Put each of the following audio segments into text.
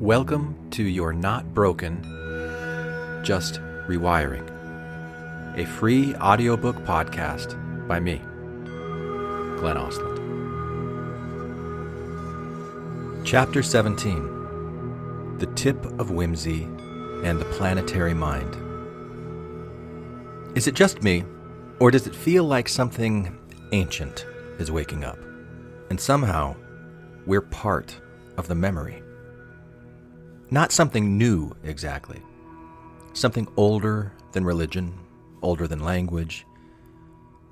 Welcome to You're Not Broken, Just Rewiring, a free audiobook podcast by me, Glenn Ostlund. Chapter 17, The Tip of Whimsy and the Planetary Mind. Is it just me, or does it feel like something ancient is waking up, and somehow we're part of the memory? Not something new, exactly. Something older than religion, older than language.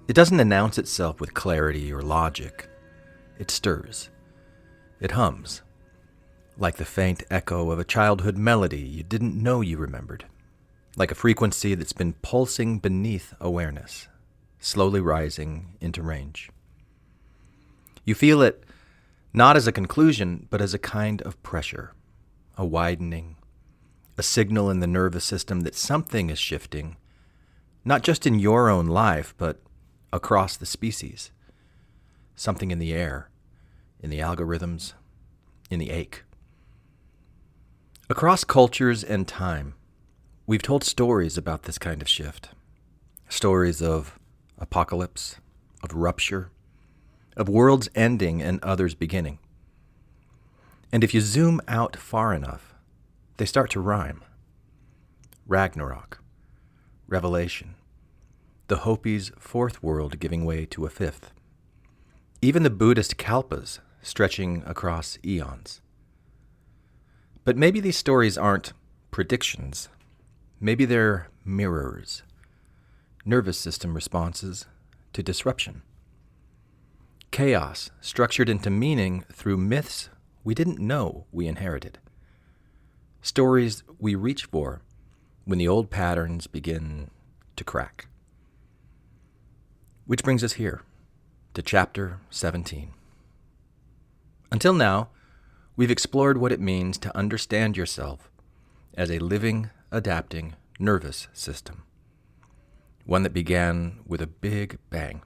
It doesn't announce itself with clarity or logic. It stirs. It hums, like the faint echo of a childhood melody you didn't know you remembered, like a frequency that's been pulsing beneath awareness, slowly rising into range. You feel it not as a conclusion, but as a kind of pressure. A widening, a signal in the nervous system that something is shifting, not just in your own life, but across the species. Something in the air, in the algorithms, in the ache. Across cultures and time, we've told stories about this kind of shift. Stories of apocalypse, of rupture, of worlds ending and others beginning. And if you zoom out far enough, they start to rhyme. Ragnarok, Revelation, the Hopi's fourth world giving way to a fifth. Even the Buddhist kalpas stretching across eons. But maybe these stories aren't predictions. Maybe they're mirrors, nervous system responses to disruption. Chaos structured into meaning through myths we didn't know we inherited. Stories we reach for when the old patterns begin to crack. Which brings us here, to Chapter 17. Until now, we've explored what it means to understand yourself as a living, adapting nervous system. One that began with a big bang.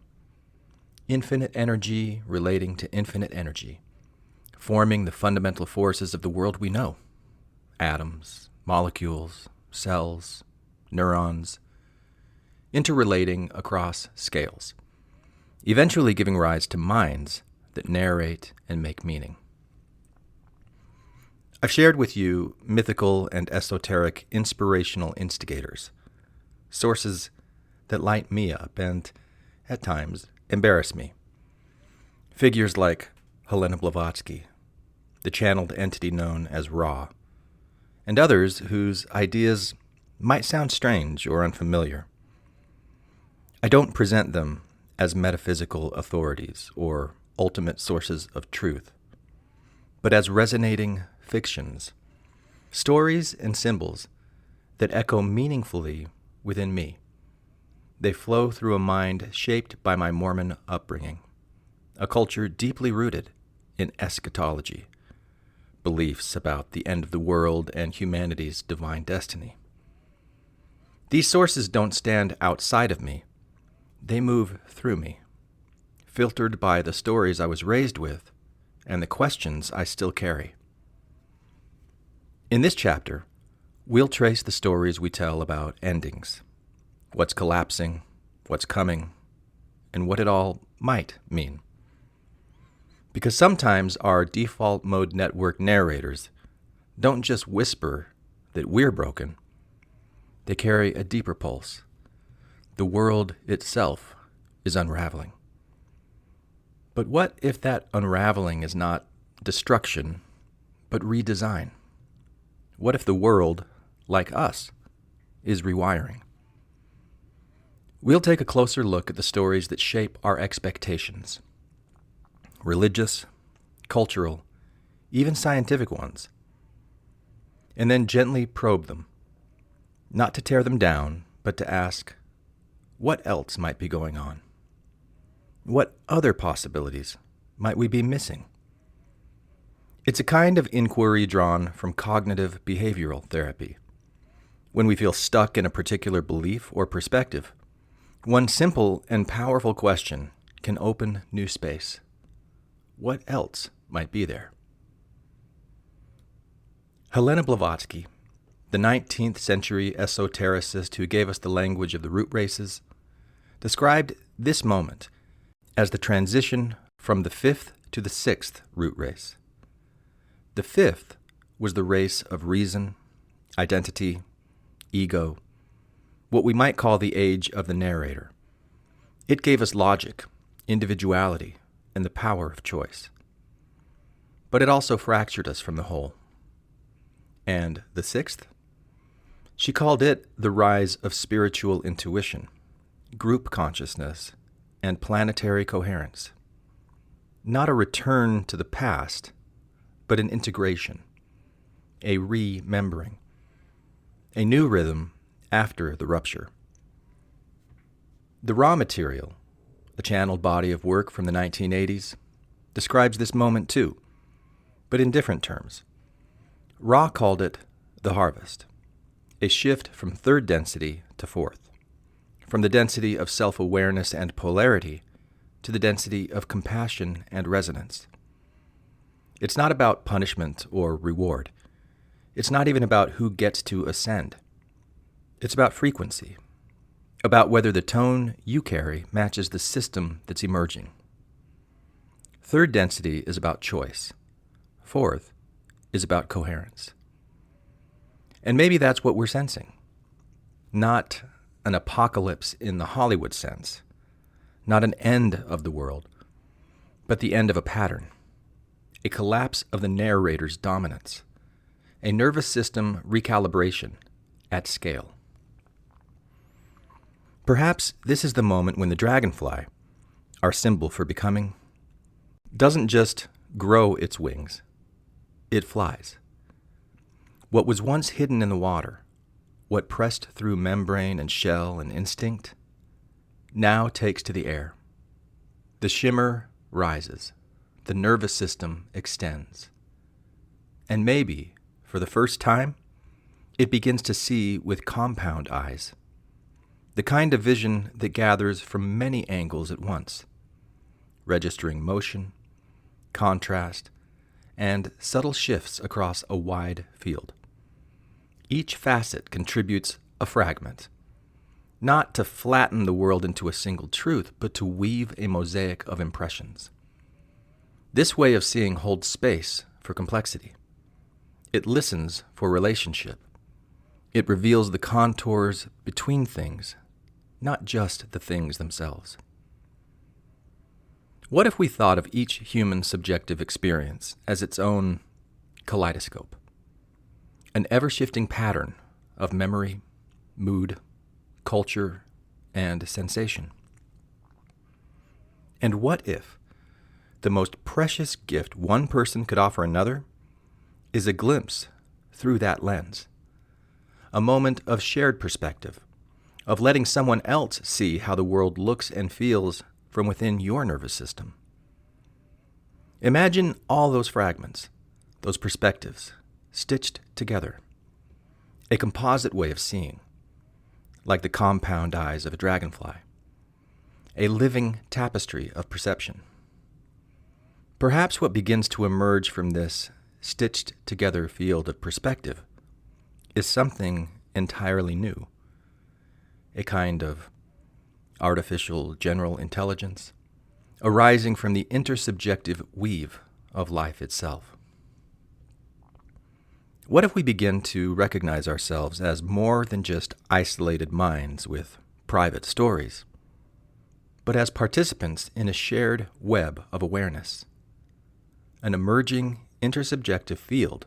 Infinite energy relating to infinite energy, forming the fundamental forces of the world we know. Atoms, molecules, cells, neurons, interrelating across scales, eventually giving rise to minds that narrate and make meaning. I've shared with you mythical and esoteric inspirational instigators, sources that light me up and, at times, embarrass me. Figures like Helena Blavatsky, the channeled entity known as Ra, and others whose ideas might sound strange or unfamiliar. I don't present them as metaphysical authorities or ultimate sources of truth, but as resonating fictions, stories and symbols that echo meaningfully within me. They flow through a mind shaped by my Mormon upbringing, a culture deeply rooted in eschatology, beliefs about the end of the world and humanity's divine destiny. These sources don't stand outside of me. They move through me, filtered by the stories I was raised with and the questions I still carry. In this chapter, we'll trace the stories we tell about endings, what's collapsing, what's coming, and what it all might mean. Because sometimes our default mode network narrators don't just whisper that we're broken. They carry a deeper pulse. The world itself is unraveling. But what if that unraveling is not destruction, but redesign? What if the world, like us, is rewiring? We'll take a closer look at the stories that shape our expectations. Religious, cultural, even scientific ones. And then gently probe them, not to tear them down, but to ask, what else might be going on? What other possibilities might we be missing? It's a kind of inquiry drawn from cognitive behavioral therapy. When we feel stuck in a particular belief or perspective, one simple and powerful question can open new space. What else might be there? Helena Blavatsky, the 19th century esotericist who gave us the language of the root races, described this moment as the transition from the fifth to the sixth root race. The fifth was the race of reason, identity, ego, what we might call the age of the narrator. It gave us logic, individuality, and the power of choice. But it also fractured us from the whole. And the sixth? She called it the rise of spiritual intuition, group consciousness, and planetary coherence. Not a return to the past, but an integration, a remembering, a new rhythm after the rupture. The Raw Material, a channeled body of work from the 1980s, describes this moment too, but in different terms. Ra called it the harvest, a shift from third density to fourth, from the density of self-awareness and polarity to the density of compassion and resonance. It's not about punishment or reward. It's not even about who gets to ascend. It's about frequency, about whether the tone you carry matches the system that's emerging. Third density is about choice. Fourth is about coherence. And maybe that's what we're sensing. Not an apocalypse in the Hollywood sense, not an end of the world, but the end of a pattern, a collapse of the narrator's dominance, a nervous system recalibration at scale. Perhaps this is the moment when the dragonfly, our symbol for becoming, doesn't just grow its wings, it flies. What was once hidden in the water, what pressed through membrane and shell and instinct, now takes to the air. The shimmer rises, the nervous system extends. And maybe, for the first time, it begins to see with compound eyes, the kind of vision that gathers from many angles at once, registering motion, contrast, and subtle shifts across a wide field. Each facet contributes a fragment, not to flatten the world into a single truth, but to weave a mosaic of impressions. This way of seeing holds space for complexity. It listens for relationship. It reveals the contours between things, not just the things themselves. What if we thought of each human subjective experience as its own kaleidoscope? An ever-shifting pattern of memory, mood, culture, and sensation. And what if the most precious gift one person could offer another is a glimpse through that lens? A moment of shared perspective, of letting someone else see how the world looks and feels from within your nervous system. Imagine all those fragments, those perspectives, stitched together. A composite way of seeing, like the compound eyes of a dragonfly. A living tapestry of perception. Perhaps what begins to emerge from this stitched together field of perspective is something entirely new. A kind of artificial general intelligence arising from the intersubjective weave of life itself. What if we begin to recognize ourselves as more than just isolated minds with private stories, but as participants in a shared web of awareness, an emerging intersubjective field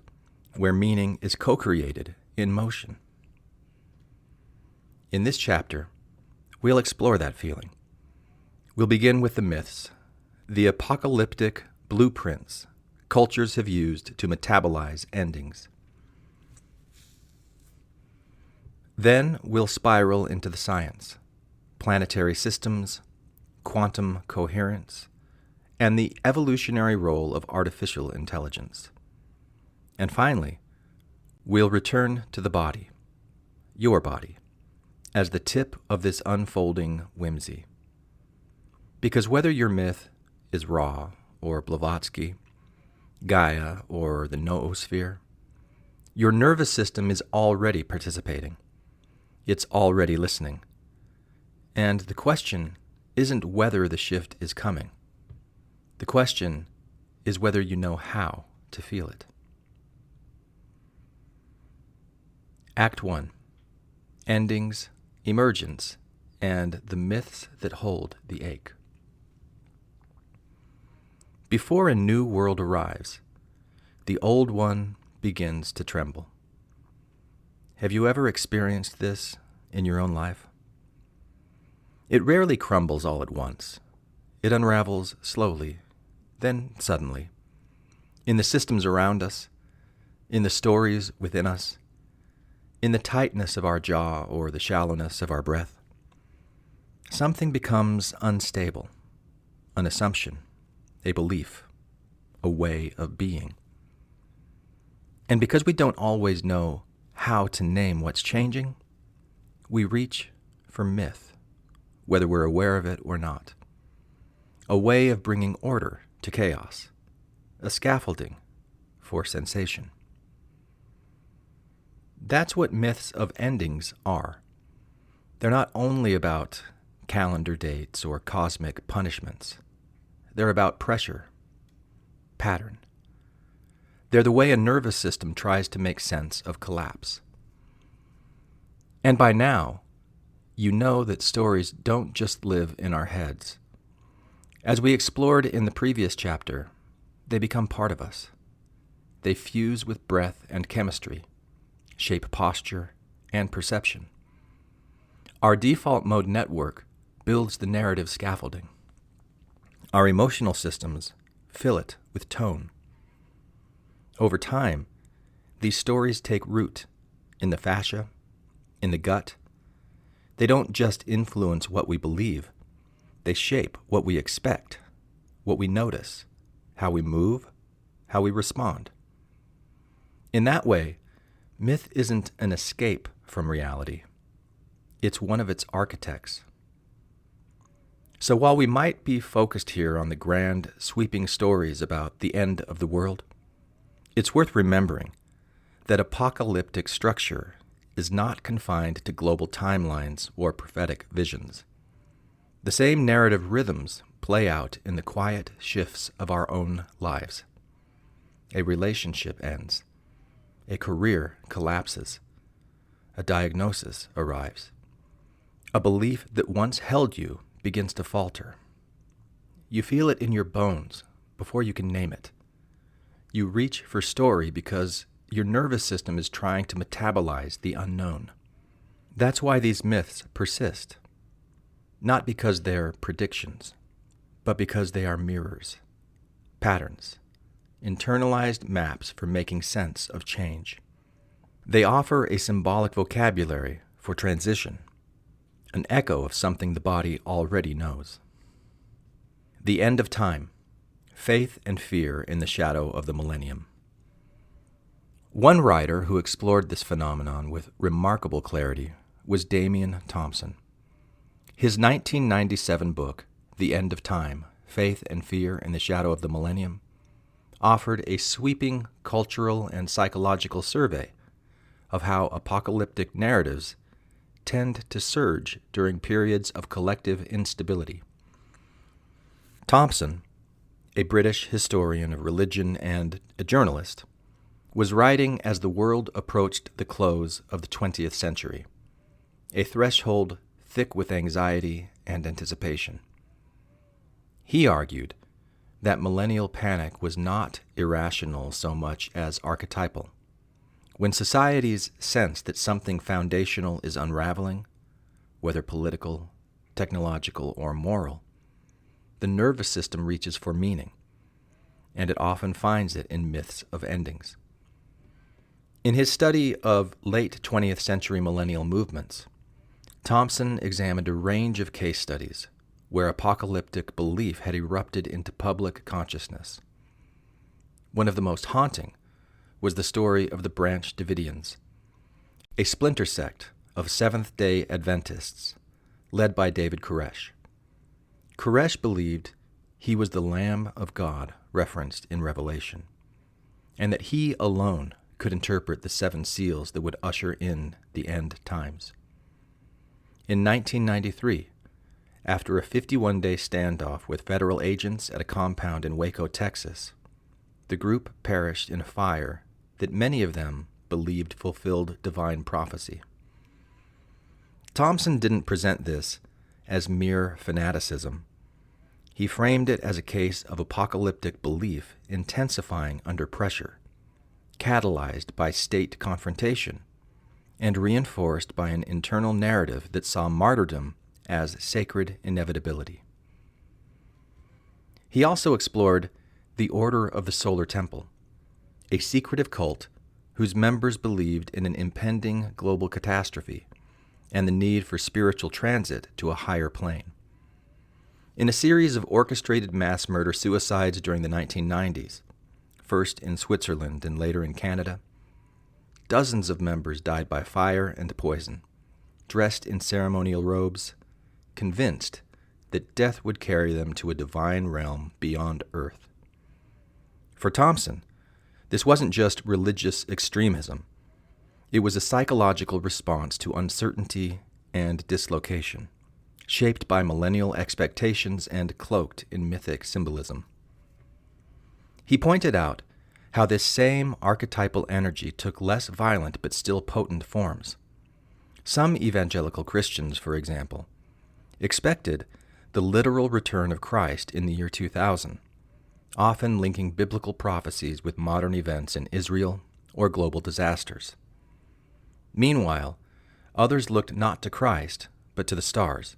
where meaning is co-created in motion? In this chapter, we'll explore that feeling. We'll begin with the myths, the apocalyptic blueprints cultures have used to metabolize endings. Then we'll spiral into the science, planetary systems, quantum coherence, and the evolutionary role of artificial intelligence. And finally, we'll return to the body, your body, as the tip of this unfolding whimsy. Because whether your myth is Ra or Blavatsky, Gaia or the noosphere, Your nervous system is already participating. It's already listening. And the question isn't whether the shift is coming. The question is whether you know how to feel it. Act 1. Endings, emergence, and the myths that hold the ache. Before a new world arrives, the old one begins to tremble. Have you ever experienced this in your own life? It rarely crumbles all at once. It unravels slowly, then suddenly. In the systems around us, in the stories within us, in the tightness of our jaw or the shallowness of our breath, something becomes unstable, an assumption, a belief, a way of being. And because we don't always know how to name what's changing, we reach for myth, whether we're aware of it or not. A way of bringing order to chaos, a scaffolding for sensation. That's what myths of endings are. They're not only about calendar dates or cosmic punishments. They're about pressure, pattern. They're the way a nervous system tries to make sense of collapse. And by now, you know that stories don't just live in our heads. As we explored in the previous chapter, they become part of us. They fuse with breath and chemistry, shape posture and perception. Our default mode network builds the narrative scaffolding. Our emotional systems fill it with tone. Over time, these stories take root in the fascia, in the gut. They don't just influence what we believe. They shape what we expect, what we notice, how we move, how we respond. In that way, myth isn't an escape from reality. It's one of its architects. So while we might be focused here on the grand, sweeping stories about the end of the world, it's worth remembering that apocalyptic structure is not confined to global timelines or prophetic visions. The same narrative rhythms play out in the quiet shifts of our own lives. A relationship ends. A career collapses. A diagnosis arrives. A belief that once held you begins to falter. You feel it in your bones before you can name it. You reach for story because your nervous system is trying to metabolize the unknown. That's why these myths persist. Not because they're predictions, but because they are mirrors, patterns, internalized maps for making sense of change. They offer a symbolic vocabulary for transition, an echo of something the body already knows. The end of time, faith and fear in the shadow of the millennium. One writer who explored this phenomenon with remarkable clarity was Damian Thompson. His 1997 book, The End of Time, Faith and Fear in the Shadow of the Millennium, offered a sweeping cultural and psychological survey of how apocalyptic narratives tend to surge during periods of collective instability. Thompson, a British historian of religion and a journalist, was writing as the world approached the close of the 20th century, a threshold thick with anxiety and anticipation. He argued that millennial panic was not irrational so much as archetypal. When societies sense that something foundational is unraveling, whether political, technological, or moral, the nervous system reaches for meaning, and it often finds it in myths of endings. In his study of late 20th century millennial movements, Thompson examined a range of case studies where apocalyptic belief had erupted into public consciousness. One of the most haunting was the story of the Branch Davidians, a splinter sect of Seventh-day Adventists led by David Koresh. Koresh believed he was the Lamb of God referenced in Revelation, and that he alone could interpret the 7 seals that would usher in the end times. In 1993, after a 51-day standoff with federal agents at a compound in Waco, Texas, the group perished in a fire that many of them believed fulfilled divine prophecy. Thompson didn't present this as mere fanaticism. He framed it as a case of apocalyptic belief intensifying under pressure, catalyzed by state confrontation, and reinforced by an internal narrative that saw martyrdom as sacred inevitability. He also explored the Order of the Solar Temple, a secretive cult whose members believed in an impending global catastrophe and the need for spiritual transit to a higher plane. In a series of orchestrated mass murder-suicides during the 1990s, first in Switzerland and later in Canada, dozens of members died by fire and poison, dressed in ceremonial robes, convinced that death would carry them to a divine realm beyond Earth. For Thompson, this wasn't just religious extremism. It was a psychological response to uncertainty and dislocation, shaped by millennial expectations and cloaked in mythic symbolism. He pointed out how this same archetypal energy took less violent but still potent forms. Some evangelical Christians, for example, expected the literal return of Christ in the year 2000, often linking biblical prophecies with modern events in Israel or global disasters. Meanwhile, others looked not to Christ, but to the stars,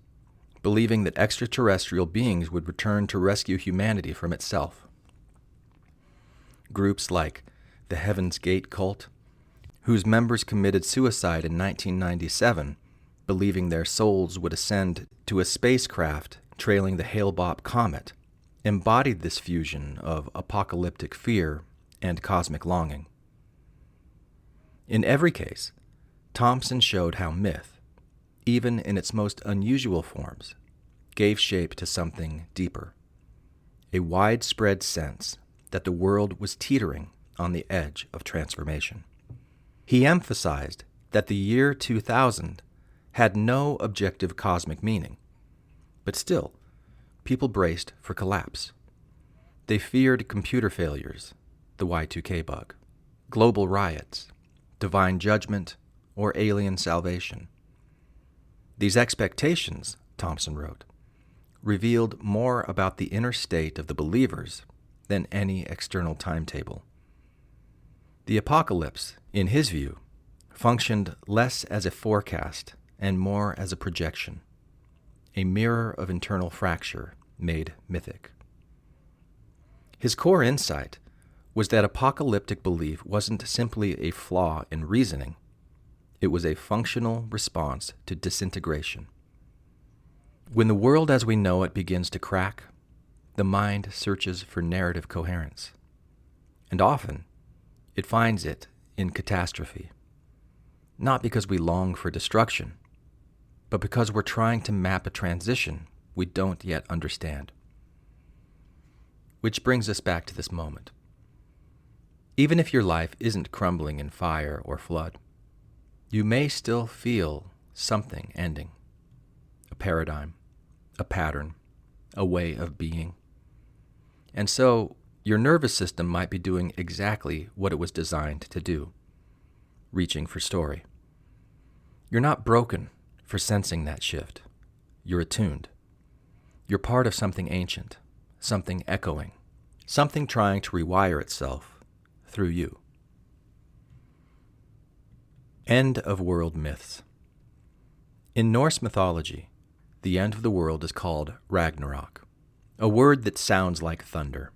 believing that extraterrestrial beings would return to rescue humanity from itself. Groups like the Heaven's Gate cult, whose members committed suicide in 1997, believing their souls would ascend to a spacecraft trailing the Hale-Bopp comet, embodied this fusion of apocalyptic fear and cosmic longing. In every case, Thompson showed how myth, even in its most unusual forms, gave shape to something deeper, a widespread sense that the world was teetering on the edge of transformation. He emphasized that the year 2000 had no objective cosmic meaning, but still, people braced for collapse. They feared computer failures, the Y2K bug, global riots, divine judgment, or alien salvation. These expectations, Thompson wrote, revealed more about the inner state of the believers than any external timetable. The apocalypse, in his view, functioned less as a forecast and more as a projection, a mirror of internal fracture made mythic. His core insight was that apocalyptic belief wasn't simply a flaw in reasoning, it was a functional response to disintegration. When the world as we know it begins to crack, the mind searches for narrative coherence, and often it finds it in catastrophe, not because we long for destruction, but because we're trying to map a transition we don't yet understand. Which brings us back to this moment. Even if your life isn't crumbling in fire or flood, you may still feel something ending, a paradigm, a pattern, a way of being. And so, your nervous system might be doing exactly what it was designed to do, reaching for story. You're not broken for sensing that shift. You're attuned. You're part of something ancient, something echoing, something trying to rewire itself through you. End of world myths. In Norse mythology, the end of the world is called Ragnarok, a word that sounds like thunder.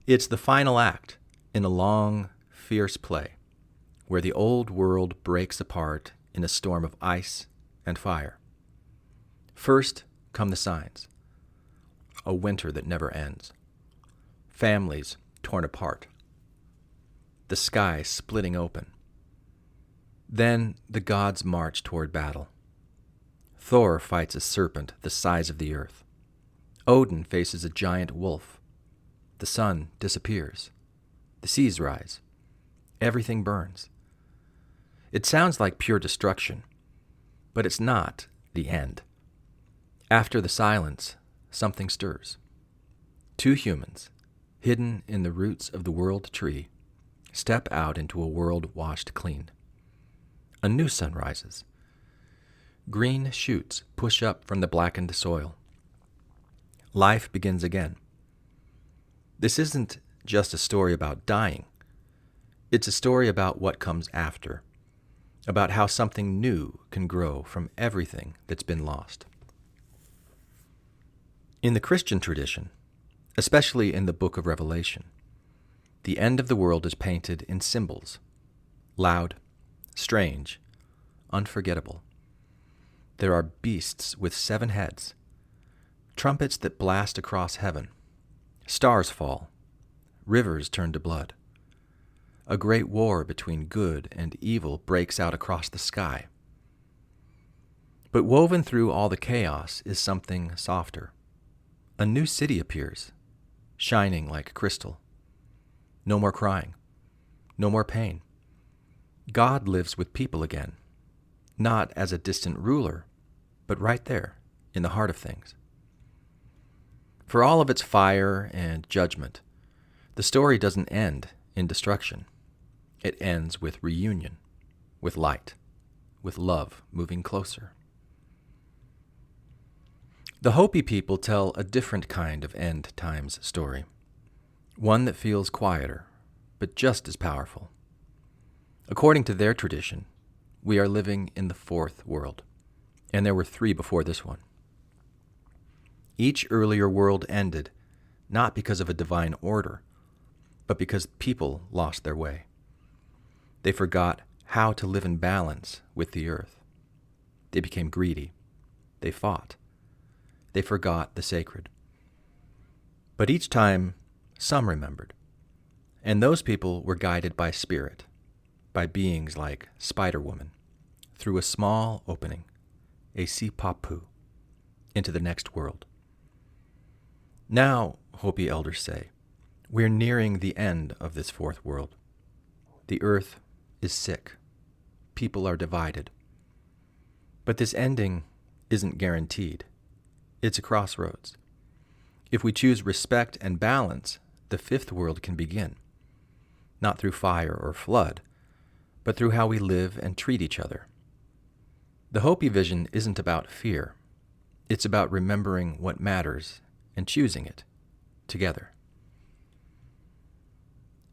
It's the final act in a long, fierce play where the old world breaks apart in a storm of ice and fire. First come the signs. A winter that never ends. Families torn apart. The sky splitting open. Then the gods march toward battle. Thor fights a serpent the size of the earth. Odin faces a giant wolf. The sun disappears. The seas rise. Everything burns. It sounds like pure destruction, but it's not the end. After the silence, something stirs. Two humans, hidden in the roots of the world tree, step out into a world washed clean. A new sun rises. Green shoots push up from the blackened soil. Life begins again. This isn't just a story about dying. It's a story about what comes after, about how something new can grow from everything that's been lost. In the Christian tradition, especially in the book of Revelation, the end of the world is painted in symbols, loud, strange, unforgettable. There are beasts with 7 heads, trumpets that blast across heaven, stars fall, rivers turn to blood. A great war between good and evil breaks out across the sky. But woven through all the chaos is something softer. A new city appears, shining like crystal. No more crying, no more pain. God lives with people again, not as a distant ruler, but right there in the heart of things. For all of its fire and judgment, the story doesn't end in destruction. It ends with reunion, with light, with love moving closer. The Hopi people tell a different kind of end times story, one that feels quieter, but just as powerful. According to their tradition, we are living in the 4th world, and there were 3 before this one. Each earlier world ended not because of a divine order, but because people lost their way. They forgot how to live in balance with the earth. They became greedy. They fought. They forgot the sacred. But each time, some remembered. And those people were guided by spirit, by beings like Spider-Woman, through a small opening, a sipapu, into the next world. Now, Hopi elders say, we're nearing the end of this 4th world. The earth is sick. People are divided. But this ending isn't guaranteed. It's a crossroads. If we choose respect and balance, the 5th world can begin. Not through fire or flood, but through how we live and treat each other. The Hopi vision isn't about fear. It's about remembering what matters and choosing it together.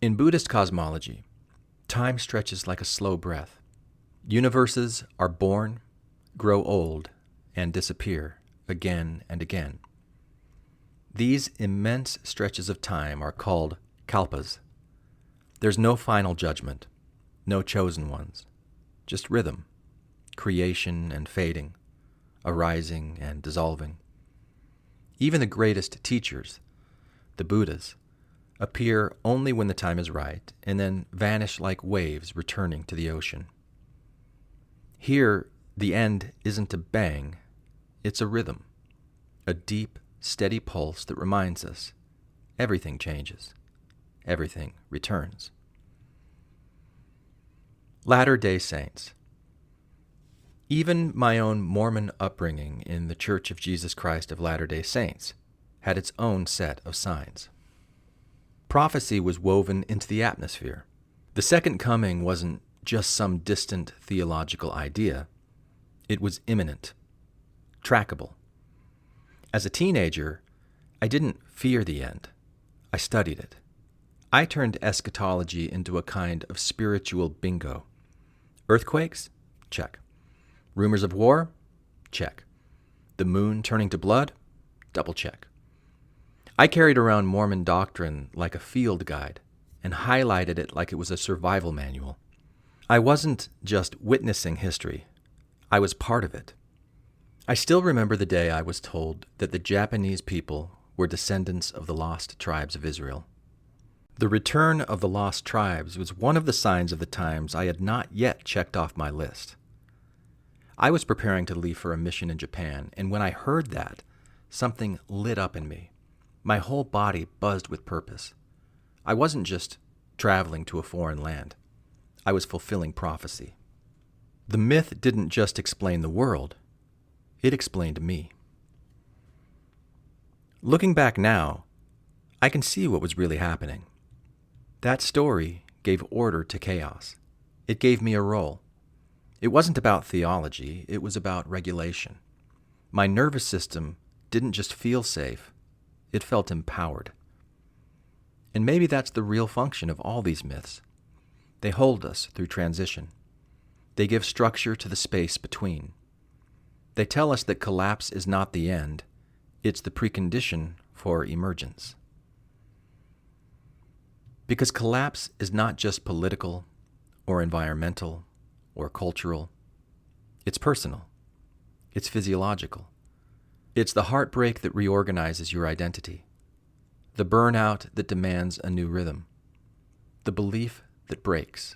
In Buddhist cosmology, time stretches like a slow breath. Universes are born, grow old, and disappear again and again. These immense stretches of time are called kalpas. There's no final judgment, no chosen ones, just rhythm, creation and fading, arising and dissolving. Even the greatest teachers, the Buddhas, appear only when the time is right and then vanish like waves returning to the ocean. Here, the end isn't a bang, it's a rhythm, a deep, steady pulse that reminds us everything changes, everything returns. Latter-day Saints. Even my own Mormon upbringing in the Church of Jesus Christ of Latter-day Saints had its own set of signs. Prophecy was woven into the atmosphere. The second coming wasn't just some distant theological idea. It was imminent, trackable. As a teenager, I didn't fear the end. I studied it. I turned eschatology into a kind of spiritual bingo. Earthquakes? Check. Rumors of war? Check. The moon turning to blood? Double check. I carried around Mormon doctrine like a field guide and highlighted it like it was a survival manual. I wasn't just witnessing history. I was part of it. I still remember the day I was told that the Japanese people were descendants of the lost tribes of Israel. The return of the lost tribes was one of the signs of the times I had not yet checked off my list. I was preparing to leave for a mission in Japan, and when I heard that, something lit up in me. My whole body buzzed with purpose. I wasn't just traveling to a foreign land. I was fulfilling prophecy. The myth didn't just explain the world, it explained me. Looking back now, I can see what was really happening. That story gave order to chaos. It gave me a role. It wasn't about theology, it was about regulation. My nervous system didn't just feel safe, it felt empowered. And maybe that's the real function of all these myths. They hold us through transition. They give structure to the space between. They tell us that collapse is not the end, it's the precondition for emergence. Because collapse is not just political or environmental or cultural. It's personal. It's physiological. It's the heartbreak that reorganizes your identity. The burnout that demands a new rhythm. The belief that breaks,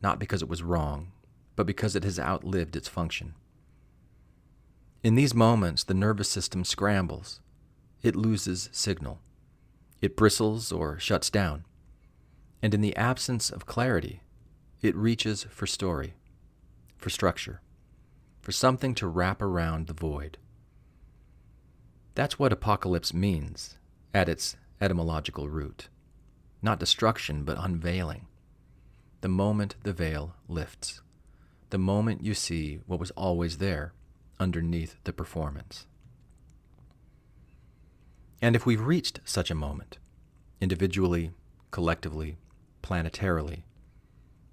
not because it was wrong, but because it has outlived its function. In these moments, the nervous system scrambles. It loses signal. It bristles or shuts down. And in the absence of clarity, it reaches for story, for structure, for something to wrap around the void. That's what apocalypse means at its etymological root. Not destruction, but unveiling. The moment the veil lifts. The moment you see what was always there underneath the performance. And if we've reached such a moment, individually, collectively, planetarily,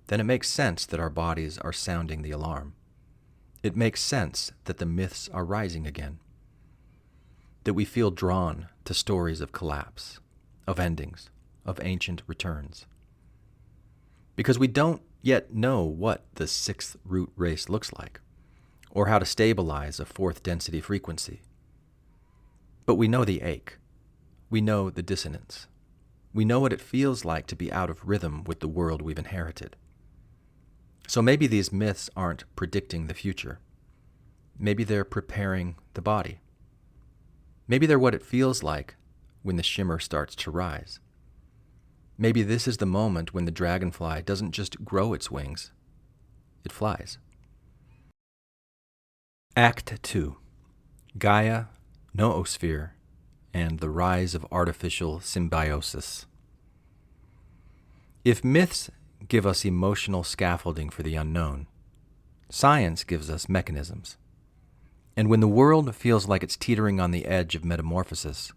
then it makes sense that our bodies are sounding the alarm. It makes sense that the myths are rising again. That we feel drawn to stories of collapse, of endings, of ancient returns. Because we don't yet know what the sixth root race looks like, or how to stabilize a fourth density frequency. But we know the ache. We know the dissonance. We know what it feels like to be out of rhythm with the world we've inherited. So maybe these myths aren't predicting the future. Maybe they're preparing the body. Maybe they're what it feels like when the shimmer starts to rise. Maybe this is the moment when the dragonfly doesn't just grow its wings, it flies. Act 2. Gaia, Noosphere, and the Rise of Artificial Symbiosis. If myths give us emotional scaffolding for the unknown, science gives us mechanisms. And when the world feels like it's teetering on the edge of metamorphosis,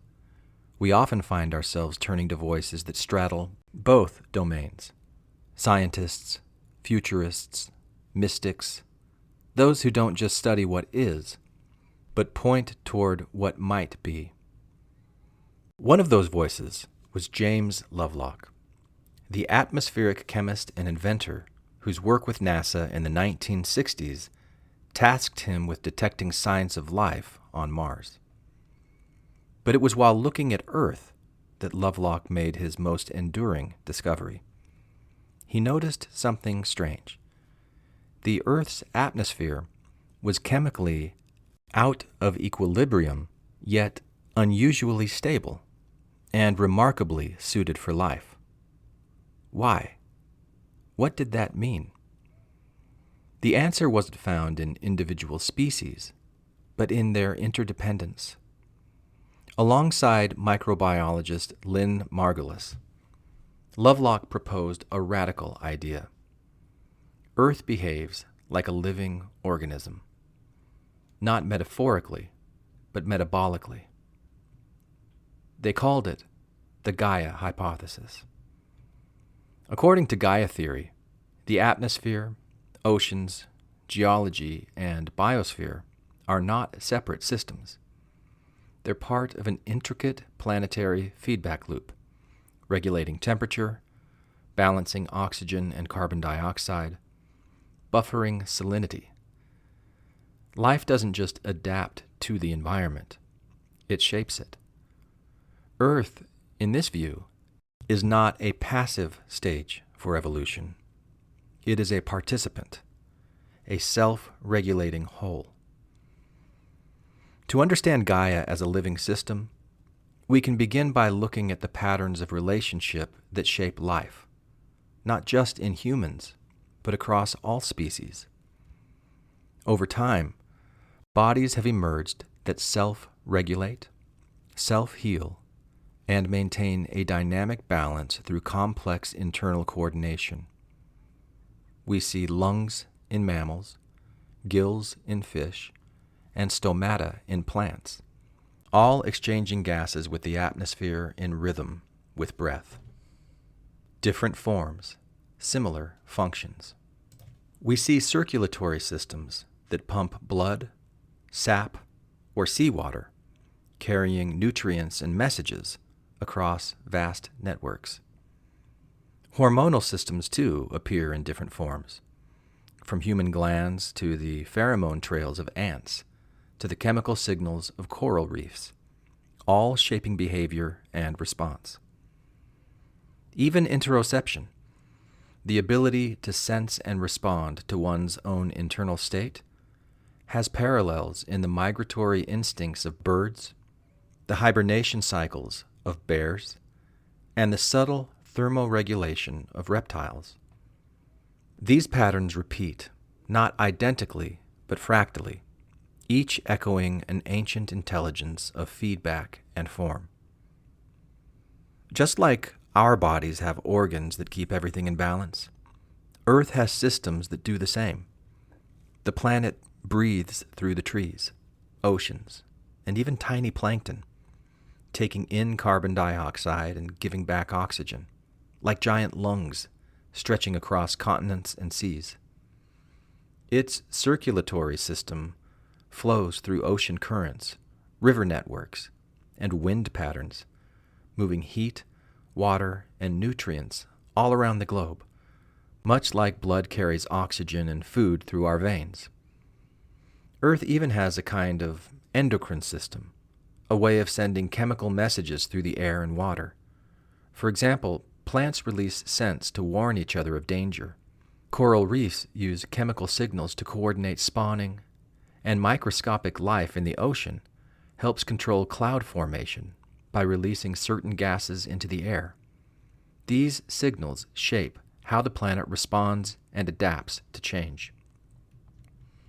we often find ourselves turning to voices that straddle both domains. Scientists, futurists, mystics, those who don't just study what is, but point toward what might be. One of those voices was James Lovelock, the atmospheric chemist and inventor whose work with NASA in the 1960s tasked him with detecting signs of life on Mars. But it was while looking at Earth that Lovelock made his most enduring discovery. He noticed something strange. The Earth's atmosphere was chemically out of equilibrium, yet unusually stable, and remarkably suited for life. Why? What did that mean? The answer wasn't found in individual species, but in their interdependence. Alongside microbiologist Lynn Margulis, Lovelock proposed a radical idea. Earth behaves like a living organism, not metaphorically, but metabolically. They called it the Gaia hypothesis. According to Gaia theory, the atmosphere, oceans, geology, and biosphere are not separate systems. They're part of an intricate planetary feedback loop, regulating temperature, balancing oxygen and carbon dioxide, buffering salinity. Life doesn't just adapt to the environment, it shapes it. Earth, in this view, is not a passive stage for evolution. It is a participant, a self-regulating whole. To understand Gaia as a living system, we can begin by looking at the patterns of relationship that shape life, not just in humans, but across all species. Over time, bodies have emerged that self-regulate, self-heal, and maintain a dynamic balance through complex internal coordination. We see lungs in mammals, gills in fish, and stomata in plants, all exchanging gases with the atmosphere in rhythm with breath. Different forms, similar functions. We see circulatory systems that pump blood, sap, or seawater, carrying nutrients and messages across vast networks. Hormonal systems, too, appear in different forms, from human glands to the pheromone trails of ants to the chemical signals of coral reefs, all shaping behavior and response. Even interoception, the ability to sense and respond to one's own internal state, has parallels in the migratory instincts of birds, the hibernation cycles of bears, and the subtle thermoregulation of reptiles. These patterns repeat, not identically, but fractally, each echoing an ancient intelligence of feedback and form. Just like our bodies have organs that keep everything in balance, Earth has systems that do the same. The planet breathes through the trees, oceans, and even tiny plankton, taking in carbon dioxide and giving back oxygen, like giant lungs stretching across continents and seas. Its circulatory system flows through ocean currents, river networks, and wind patterns, moving heat, water, and nutrients all around the globe, much like blood carries oxygen and food through our veins. Earth even has a kind of endocrine system, a way of sending chemical messages through the air and water. For example, plants release scents to warn each other of danger. Coral reefs use chemical signals to coordinate spawning, and microscopic life in the ocean helps control cloud formation by releasing certain gases into the air. These signals shape how the planet responds and adapts to change.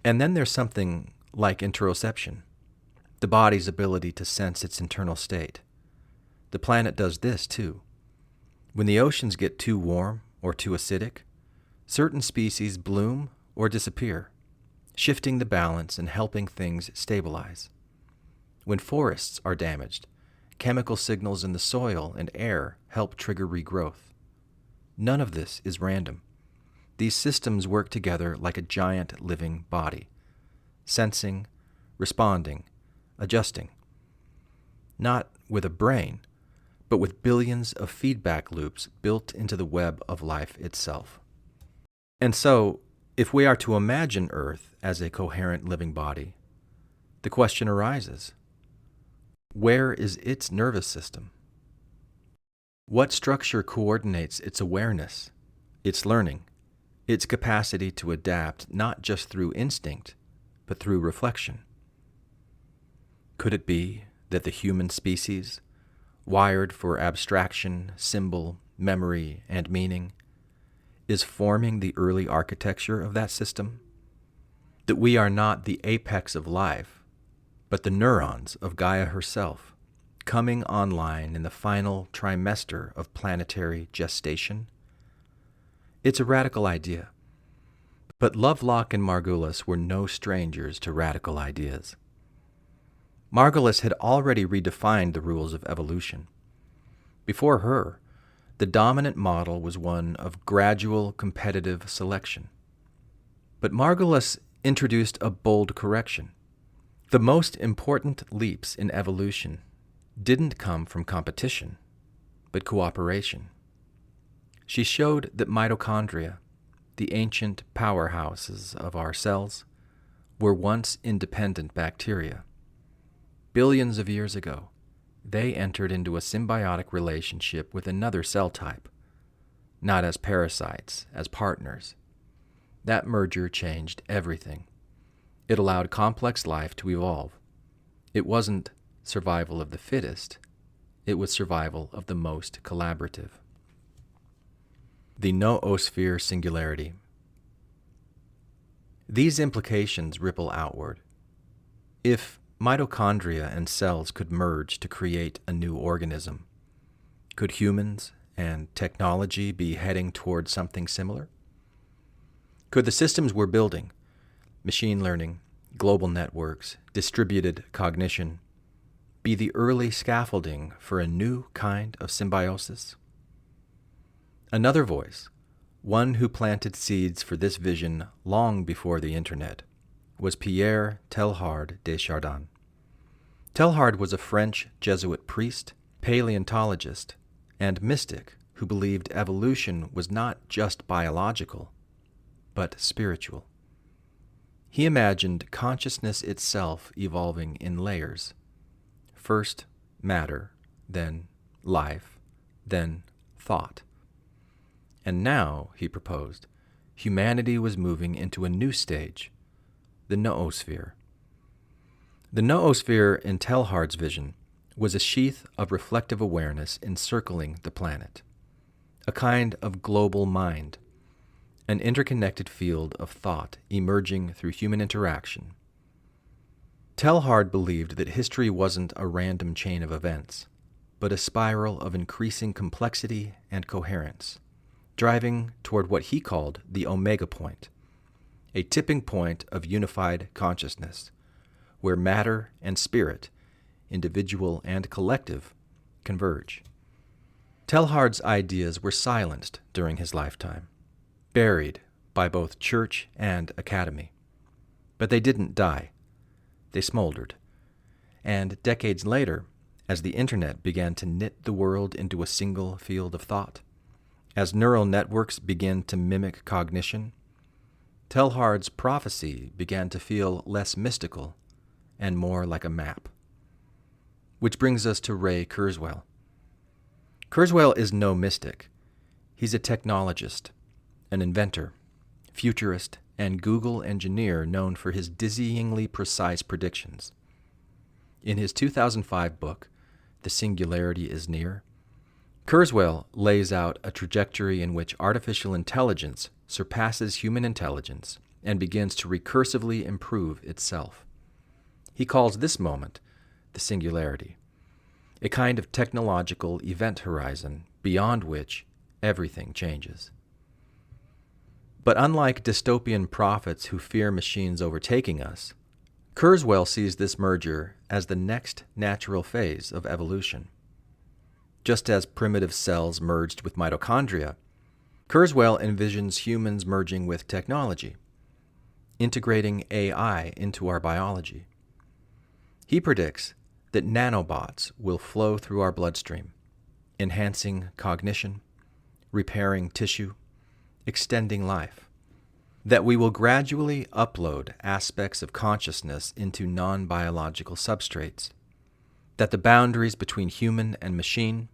And then there's something like interoception, the body's ability to sense its internal state. The planet does this too. When the oceans get too warm or too acidic, certain species bloom or disappear, shifting the balance and helping things stabilize. When forests are damaged, chemical signals in the soil and air help trigger regrowth. None of this is random. These systems work together like a giant living body, sensing, responding, adjusting. Not with a brain, but with billions of feedback loops built into the web of life itself. And so, if we are to imagine Earth as a coherent living body, the question arises, where is its nervous system? What structure coordinates its awareness, its learning, its capacity to adapt not just through instinct, but through reflection? Could it be that the human species, wired for abstraction, symbol, memory, and meaning, is forming the early architecture of that system? That we are not the apex of life, but the neurons of Gaia herself, coming online in the final trimester of planetary gestation? It's a radical idea, but Lovelock and Margulis were no strangers to radical ideas. Margulis had already redefined the rules of evolution. Before her, the dominant model was one of gradual competitive selection. But Margulis introduced a bold correction. The most important leaps in evolution didn't come from competition, but cooperation. She showed that mitochondria, the ancient powerhouses of our cells, were once independent bacteria. Billions of years ago, they entered into a symbiotic relationship with another cell type, not as parasites, as partners. That merger changed everything. It allowed complex life to evolve. It wasn't survival of the fittest, it was survival of the most collaborative. The noosphere singularity, These implications ripple outward. If mitochondria and cells could merge to create a new organism, could humans and technology be heading toward something similar? Could the systems we're building, machine learning, global networks, distributed cognition, be the early scaffolding for a new kind of symbiosis? Another voice, one who planted seeds for this vision long before the internet, was Pierre Teilhard de Chardin. Teilhard was a French Jesuit priest, paleontologist, and mystic who believed evolution was not just biological, but spiritual. He imagined consciousness itself evolving in layers. First matter, then life, then thought. And now, he proposed, humanity was moving into a new stage, the noosphere. The noosphere in Teilhard's vision was a sheath of reflective awareness encircling the planet, a kind of global mind, an interconnected field of thought emerging through human interaction. Teilhard believed that history wasn't a random chain of events, but a spiral of increasing complexity and coherence, driving toward what he called the omega point, a tipping point of unified consciousness, where matter and spirit, individual and collective, converge. Teilhard's ideas were silenced during his lifetime, buried by both church and academy. But they didn't die. They smoldered. And decades later, as the internet began to knit the world into a single field of thought, as neural networks began to mimic cognition, Teilhard's prophecy began to feel less mystical and more like a map. Which brings us to Ray Kurzweil. Kurzweil is no mystic. He's a technologist, an inventor, futurist, and Google engineer known for his dizzyingly precise predictions. In his 2005 book, The Singularity is Near, Kurzweil lays out a trajectory in which artificial intelligence surpasses human intelligence and begins to recursively improve itself. He calls this moment the singularity, a kind of technological event horizon beyond which everything changes. But unlike dystopian prophets who fear machines overtaking us, Kurzweil sees this merger as the next natural phase of evolution. Just as primitive cells merged with mitochondria, Kurzweil envisions humans merging with technology, integrating AI into our biology. He predicts that nanobots will flow through our bloodstream, enhancing cognition, repairing tissue, extending life. That we will gradually upload aspects of consciousness into non-biological substrates. That the boundaries between human and machine,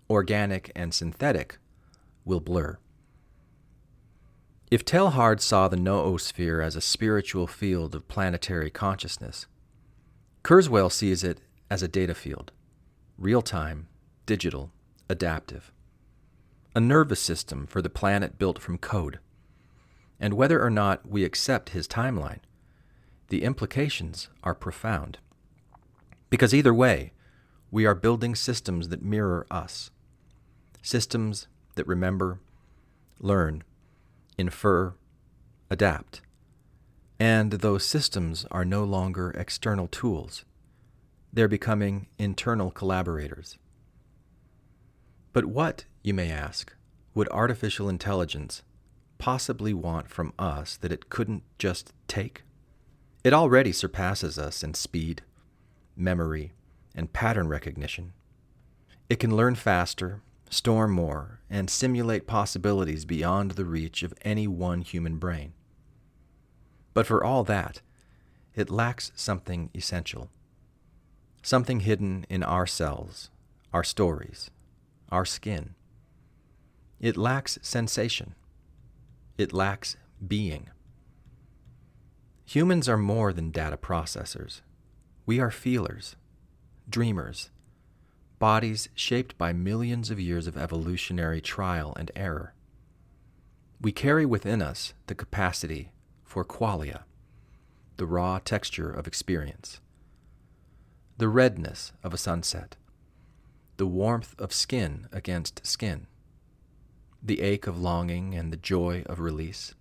organic and synthetic, will blur. If Teilhard saw the noosphere as a spiritual field of planetary consciousness, Kurzweil sees it as a data field, real-time, digital, adaptive. A nervous system for the planet built from code. And whether or not we accept his timeline, the implications are profound. Because either way, we are building systems that mirror us. Systems that remember, learn, infer, adapt. And those systems are no longer external tools. They're becoming internal collaborators. But what, you may ask, would artificial intelligence possibly want from us that it couldn't just take? It already surpasses us in speed, memory, and pattern recognition. It can learn faster, store more, and simulate possibilities beyond the reach of any one human brain. But for all that, it lacks something essential. Something hidden in our cells, our stories, our skin. It lacks sensation. It lacks being. Humans are more than data processors. We are feelers, dreamers, bodies shaped by millions of years of evolutionary trial and error. We carry within us the capacity for qualia, the raw texture of experience, the redness of a sunset, the warmth of skin against skin, the ache of longing and the joy of release.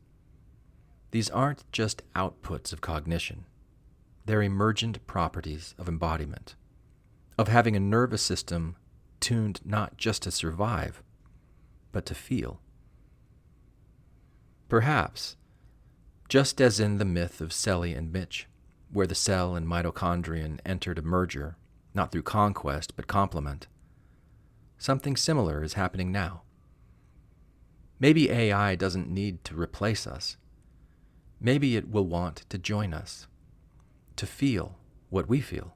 These aren't just outputs of cognition. They're emergent properties of embodiment, of having a nervous system tuned not just to survive, but to feel. Perhaps, just as in the myth of Celly and Mitch, where the cell and mitochondrion entered a merger, not through conquest but complement, something similar is happening now. Maybe AI doesn't need to replace us. Maybe it will want to join us, to feel what we feel,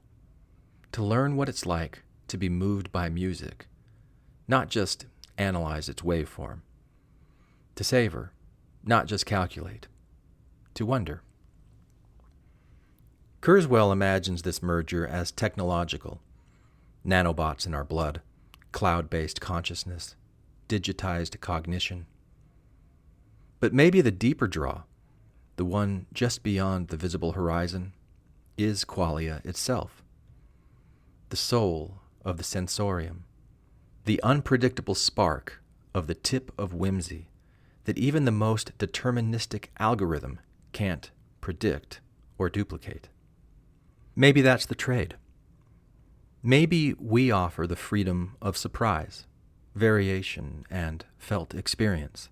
to learn what it's like to be moved by music, not just analyze its waveform, to savor, not just calculate, to wonder. Kurzweil imagines this merger as technological, nanobots in our blood, cloud-based consciousness, digitized cognition. But maybe the deeper draw, the one just beyond the visible horizon, is qualia itself, the soul of the sensorium, the unpredictable spark of the tip of whimsy that even the most deterministic algorithm can't predict or duplicate. Maybe that's the trade. Maybe we offer the freedom of surprise, variation, and felt experience.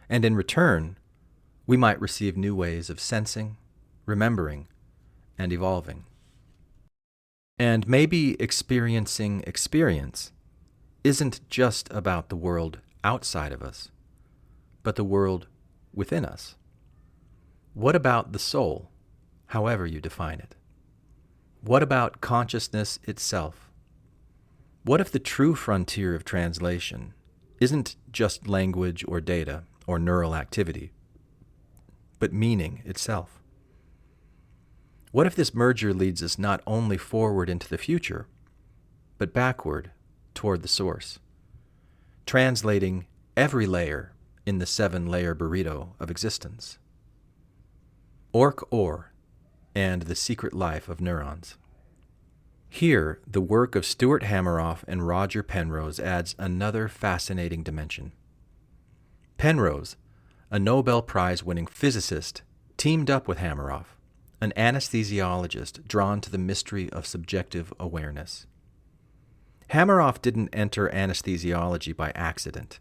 And in return, we might receive new ways of sensing, remembering, and evolving. And maybe experiencing experience isn't just about the world outside of us, but the world within us. What about the soul, however you define it? What about consciousness itself? What if the true frontier of translation isn't just language or data or neural activity, but meaning itself? What if this merger leads us not only forward into the future, but backward toward the source, translating every layer in the 7-layer burrito of existence? Orc-Ore and the Secret Life of Neurons. Here, the work of Stuart Hameroff and Roger Penrose adds another fascinating dimension. Penrose, a Nobel Prize-winning physicist, teamed up with Hameroff, an anesthesiologist drawn to the mystery of subjective awareness. Hameroff didn't enter anesthesiology by accident.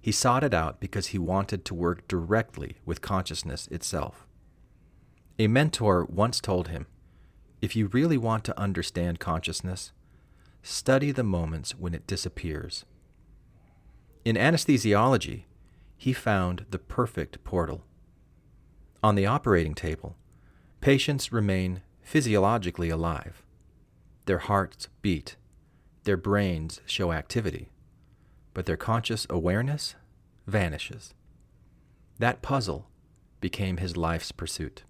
He sought it out because he wanted to work directly with consciousness itself. A mentor once told him, if you really want to understand consciousness, study the moments when it disappears. In anesthesiology, he found the perfect portal. On the operating table, patients remain physiologically alive. Their hearts beat, their brains show activity, but their conscious awareness vanishes. That puzzle became his life's pursuit.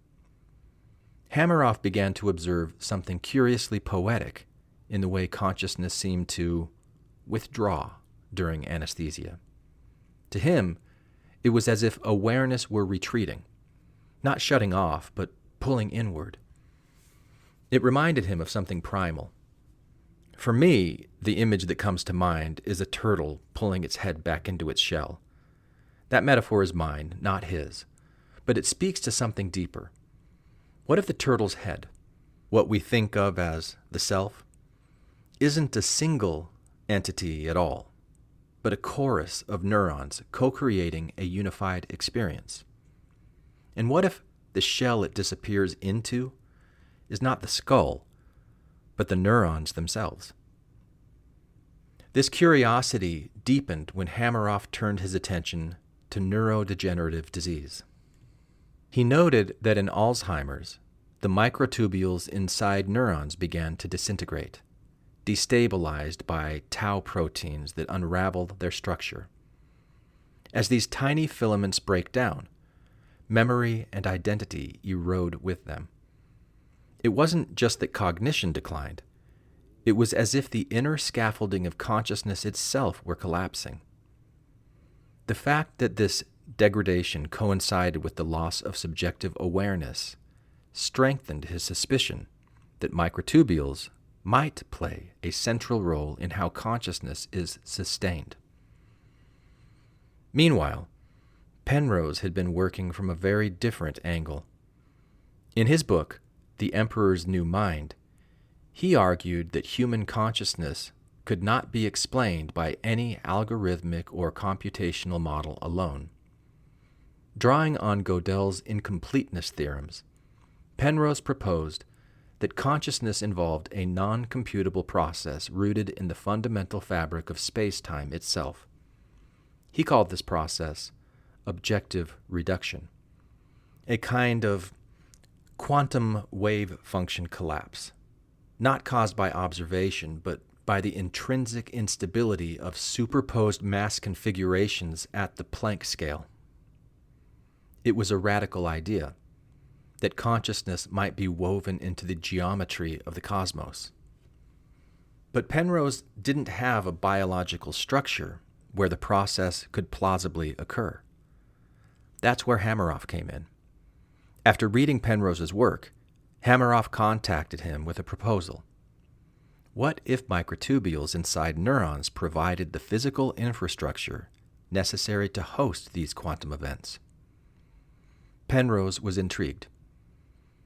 Hameroff began to observe something curiously poetic in the way consciousness seemed to withdraw during anesthesia. To him, it was as if awareness were retreating, not shutting off, but pulling inward. It reminded him of something primal. For me, the image that comes to mind is a turtle pulling its head back into its shell. That metaphor is mine, not his, but it speaks to something deeper. What if the turtle's head, what we think of as the self, isn't a single entity at all, but a chorus of neurons co-creating a unified experience? And what if the shell it disappears into is not the skull, but the neurons themselves? This curiosity deepened when Hameroff turned his attention to neurodegenerative disease. He noted that in Alzheimer's, the microtubules inside neurons began to disintegrate, destabilized by tau proteins that unraveled their structure. As these tiny filaments break down, memory and identity erode with them. It wasn't just that cognition declined. It was as if the inner scaffolding of consciousness itself were collapsing. The fact that this degradation coincided with the loss of subjective awareness strengthened his suspicion that microtubules might play a central role in how consciousness is sustained. Meanwhile, Penrose had been working from a very different angle. In his book, The Emperor's New Mind, he argued that human consciousness could not be explained by any algorithmic or computational model alone. Drawing on Gödel's incompleteness theorems, Penrose proposed that consciousness involved a non-computable process rooted in the fundamental fabric of space-time itself. He called this process objective reduction, a kind of quantum wave function collapse, not caused by observation, but by the intrinsic instability of superposed mass configurations at the Planck scale. It was a radical idea that consciousness might be woven into the geometry of the cosmos. But Penrose didn't have a biological structure where the process could plausibly occur. That's where Hameroff came in. After reading Penrose's work, Hameroff contacted him with a proposal. What if microtubules inside neurons provided the physical infrastructure necessary to host these quantum events? Penrose was intrigued.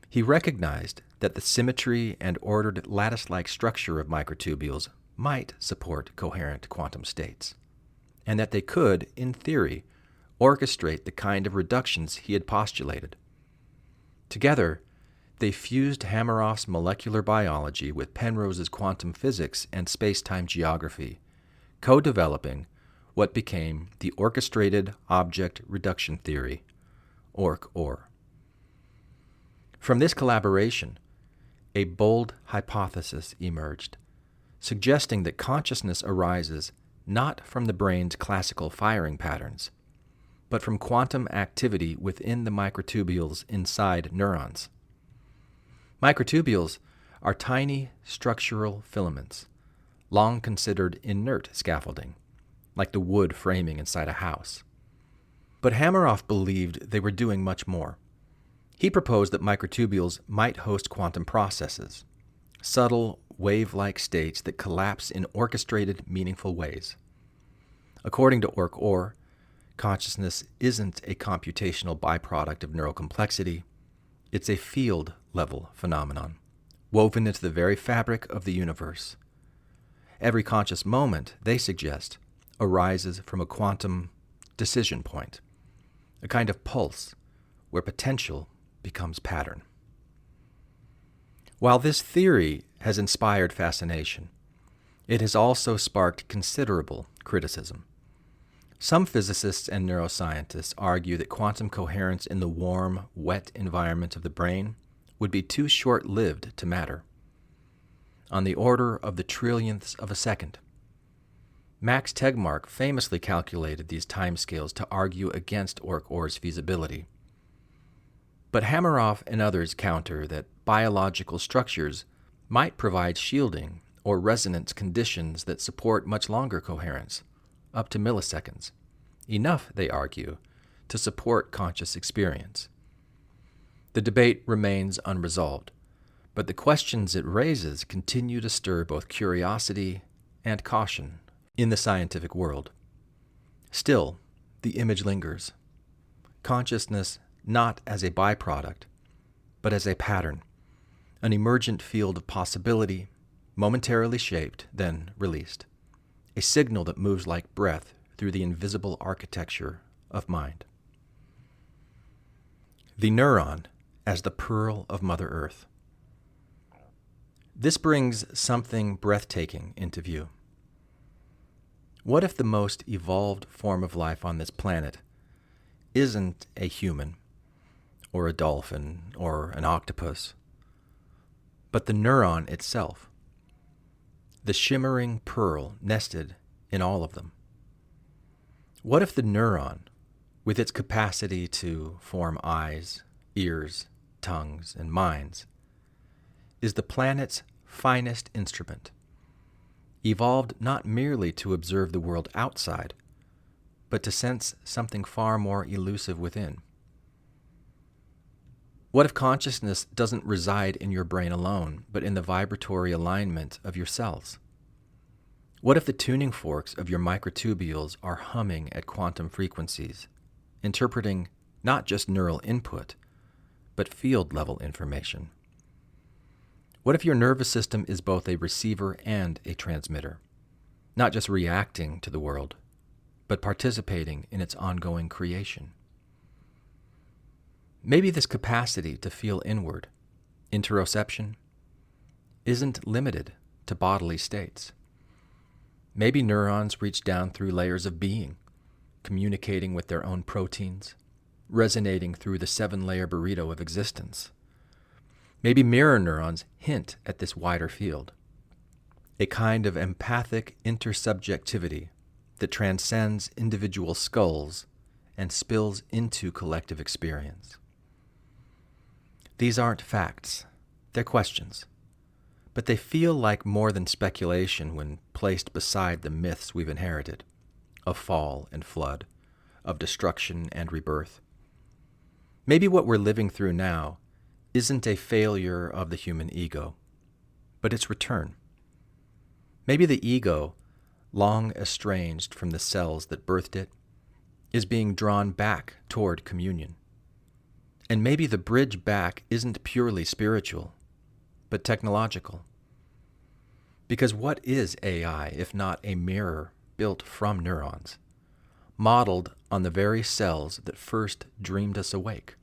He recognized that the symmetry and ordered lattice-like structure of microtubules might support coherent quantum states, and that they could, in theory, orchestrate the kind of reductions he had postulated. Together, they fused Hameroff's molecular biology with Penrose's quantum physics and space-time geography, co-developing what became the Orchestrated Object Reduction Theory, ORC-OR. From this collaboration, a bold hypothesis emerged, suggesting that consciousness arises not from the brain's classical firing patterns, but from quantum activity within the microtubules inside neurons. Microtubules are tiny structural filaments, long considered inert scaffolding, like the wood framing inside a house. But Hameroff believed they were doing much more. He proposed that microtubules might host quantum processes, subtle, wave-like states that collapse in orchestrated, meaningful ways. According to ORC-OR, consciousness isn't a computational byproduct of neural complexity. It's a field-level phenomenon, woven into the very fabric of the universe. Every conscious moment, they suggest, arises from a quantum decision point, a kind of pulse where potential becomes pattern. While this theory has inspired fascination, it has also sparked considerable criticism. Some physicists and neuroscientists argue that quantum coherence in the warm, wet environment of the brain would be too short-lived to matter, on the order of the trillionths of a second. Max Tegmark famously calculated these timescales to argue against ORC-OR's feasibility. But Hameroff and others counter that biological structures might provide shielding or resonance conditions that support much longer coherence, up to milliseconds, enough, they argue, to support conscious experience. The debate remains unresolved, but the questions it raises continue to stir both curiosity and caution in the scientific world. Still, the image lingers. Consciousness not as a byproduct, but as a pattern, an emergent field of possibility, momentarily shaped, then released. A signal that moves like breath through the invisible architecture of mind. The neuron as the pearl of Mother Earth. This brings something breathtaking into view. What if the most evolved form of life on this planet isn't a human, or a dolphin, or an octopus, but the neuron itself? The shimmering pearl nested in all of them. What if the neuron, with its capacity to form eyes, ears, tongues, and minds, is the planet's finest instrument, evolved not merely to observe the world outside, but to sense something far more elusive within? What if consciousness doesn't reside in your brain alone, but in the vibratory alignment of your cells? What if the tuning forks of your microtubules are humming at quantum frequencies, interpreting not just neural input, but field-level information? What if your nervous system is both a receiver and a transmitter, not just reacting to the world, but participating in its ongoing creation? Maybe this capacity to feel inward, interoception, isn't limited to bodily states. Maybe neurons reach down through layers of being, communicating with their own proteins, resonating through the 7-layer burrito of existence. Maybe mirror neurons hint at this wider field, a kind of empathic intersubjectivity that transcends individual skulls and spills into collective experience. These aren't facts, they're questions, but they feel like more than speculation when placed beside the myths we've inherited, of fall and flood, of destruction and rebirth. Maybe what we're living through now isn't a failure of the human ego, but its return. Maybe the ego, long estranged from the cells that birthed it, is being drawn back toward communion. And maybe the bridge back isn't purely spiritual, but technological. Because what is AI if not a mirror built from neurons, modeled on the very cells that first dreamed us awake?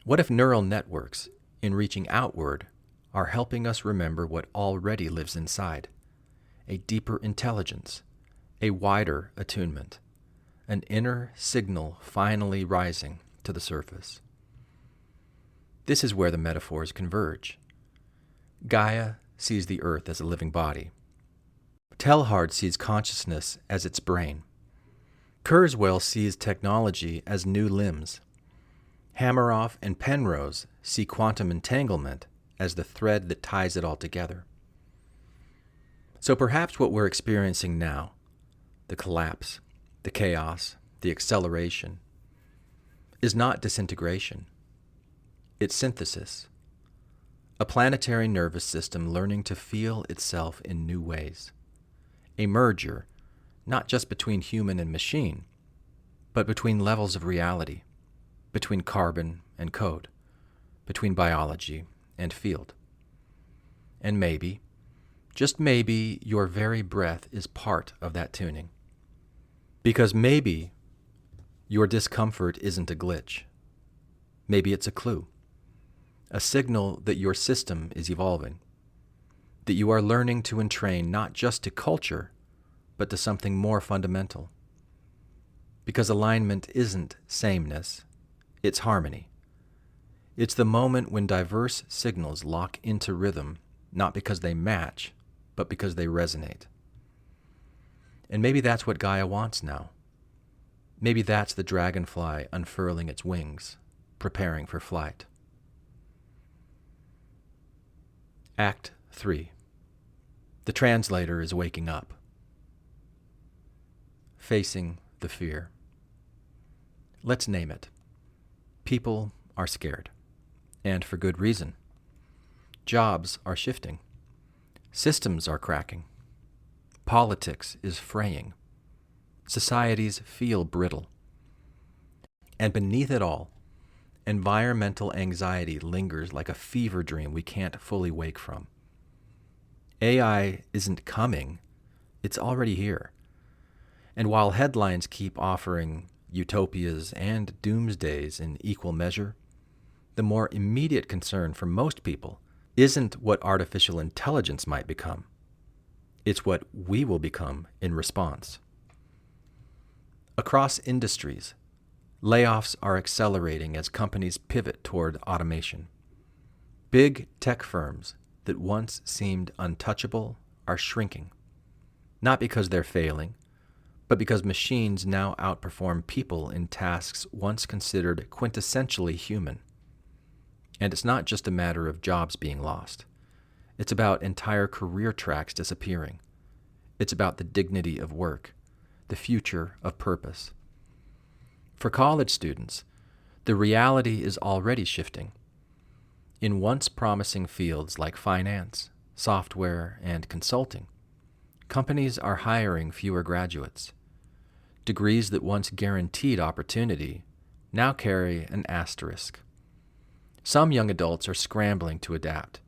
What if neural networks, in reaching outward, are helping us remember what already lives inside? A deeper intelligence, a wider attunement, an inner signal finally rising to the surface. This is where the metaphors converge. Gaia sees the earth as a living body. Teilhard sees consciousness as its brain. Kurzweil sees technology as new limbs. Hameroff and Penrose see quantum entanglement as the thread that ties it all together. So perhaps what we're experiencing now, the collapse, the chaos, the acceleration, is not disintegration. It's synthesis. A planetary nervous system learning to feel itself in new ways. A merger, not just between human and machine, but between levels of reality, between carbon and code, between biology and field. And maybe, just maybe, your very breath is part of that tuning. Because maybe your discomfort isn't a glitch. Maybe it's a clue, a signal that your system is evolving, that you are learning to entrain not just to culture, but to something more fundamental. Because alignment isn't sameness, it's harmony. It's the moment when diverse signals lock into rhythm, not because they match, but because they resonate. And maybe that's what Gaia wants now. Maybe that's the dragonfly unfurling its wings, preparing for flight. Act 3. The translator is waking up, facing the fear. Let's name it. People are scared, and for good reason. Jobs are shifting. Systems are cracking. Politics is fraying. Societies feel brittle. And beneath it all, environmental anxiety lingers like a fever dream we can't fully wake from. AI isn't coming, it's already here. And while headlines keep offering utopias and doomsdays in equal measure, the more immediate concern for most people isn't what artificial intelligence might become. It's what we will become in response. Across industries, layoffs are accelerating as companies pivot toward automation. Big tech firms that once seemed untouchable are shrinking, not because they're failing, but because machines now outperform people in tasks once considered quintessentially human. And it's not just a matter of jobs being lost. It's about entire career tracks disappearing. It's about the dignity of work, the future of purpose. For college students, the reality is already shifting. In once promising fields like finance, software, and consulting, companies are hiring fewer graduates. Degrees that once guaranteed opportunity now carry an asterisk. Some young adults are scrambling to adapt.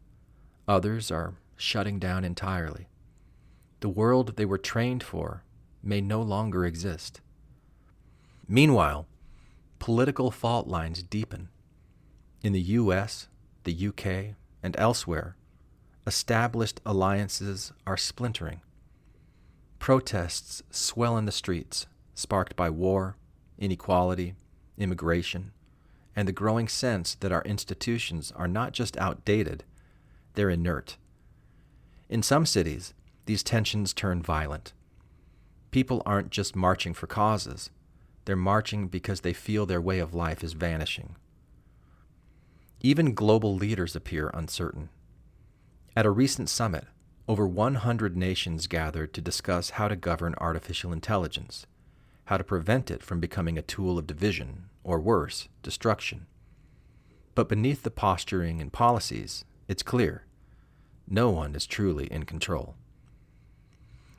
Others are shutting down entirely. The world they were trained for may no longer exist. Meanwhile, political fault lines deepen. In the U.S., the U.K., and elsewhere, established alliances are splintering. Protests swell in the streets, sparked by war, inequality, immigration, and the growing sense that our institutions are not just outdated, they're inert. In some cities, these tensions turn violent. People aren't just marching for causes, they're marching because they feel their way of life is vanishing. Even global leaders appear uncertain. At a recent summit, over 100 nations gathered to discuss how to govern artificial intelligence, how to prevent it from becoming a tool of division, or worse, destruction. But beneath the posturing and policies, it's clear, no one is truly in control.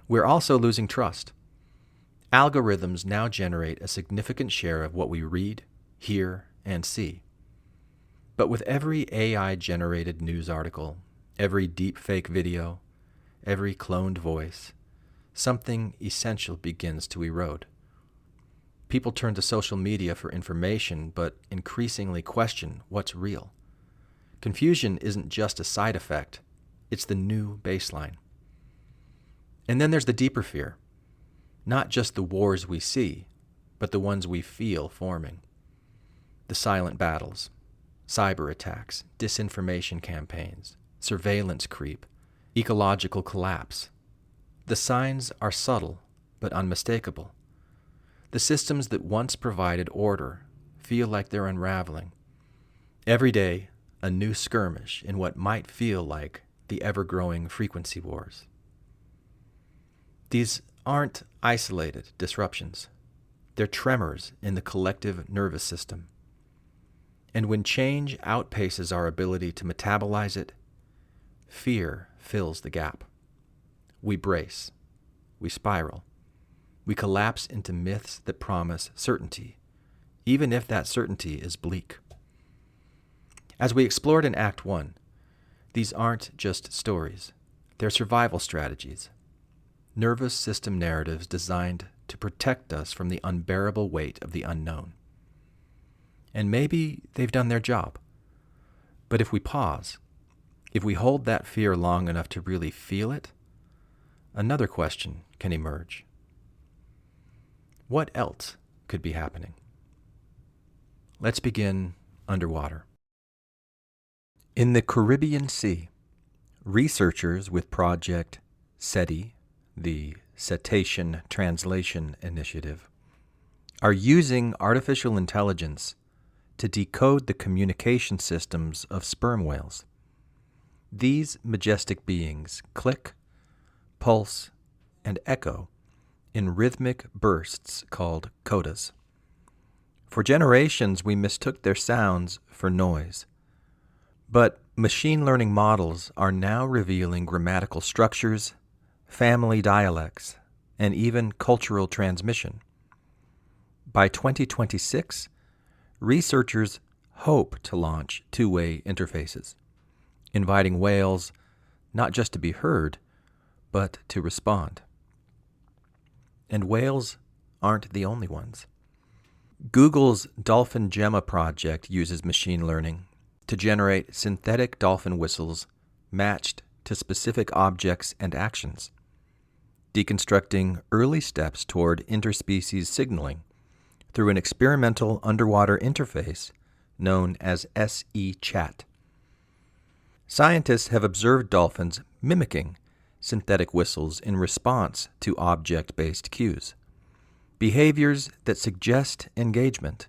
We're also losing trust. Algorithms now generate a significant share of what we read, hear, and see. But with every AI-generated news article, every deepfake video, every cloned voice, something essential begins to erode. People turn to social media for information, but increasingly question what's real. Confusion isn't just a side effect, it's the new baseline. And then there's the deeper fear. Not just the wars we see, but the ones we feel forming. The silent battles, cyber attacks, disinformation campaigns, surveillance creep, ecological collapse. The signs are subtle but unmistakable. The systems that once provided order feel like they're unraveling. Every day, a new skirmish in what might feel like the ever-growing frequency wars. These aren't isolated disruptions. They're tremors in the collective nervous system. And when change outpaces our ability to metabolize it, fear fills the gap. We brace. We spiral. We collapse into myths that promise certainty, even if that certainty is bleak. As we explored in Act 1, these aren't just stories. They're survival strategies. Nervous system narratives designed to protect us from the unbearable weight of the unknown. And maybe they've done their job. But if we pause, if we hold that fear long enough to really feel it, another question can emerge. What else could be happening? Let's begin underwater. In the Caribbean Sea, researchers with Project SETI, the Cetacean Translation Initiative, are using artificial intelligence to decode the communication systems of sperm whales. These majestic beings click, pulse, and echo in rhythmic bursts called codas. For generations, we mistook their sounds for noise. But machine learning models are now revealing grammatical structures, family dialects, and even cultural transmission. By 2026, researchers hope to launch two-way interfaces, inviting whales not just to be heard, but to respond. And whales aren't the only ones. Google's Dolphin Gemma project uses machine learning to generate synthetic dolphin whistles matched to specific objects and actions, deconstructing early steps toward interspecies signaling through an experimental underwater interface known as SE-Chat. Scientists have observed dolphins mimicking synthetic whistles in response to object-based cues, behaviors that suggest engagement,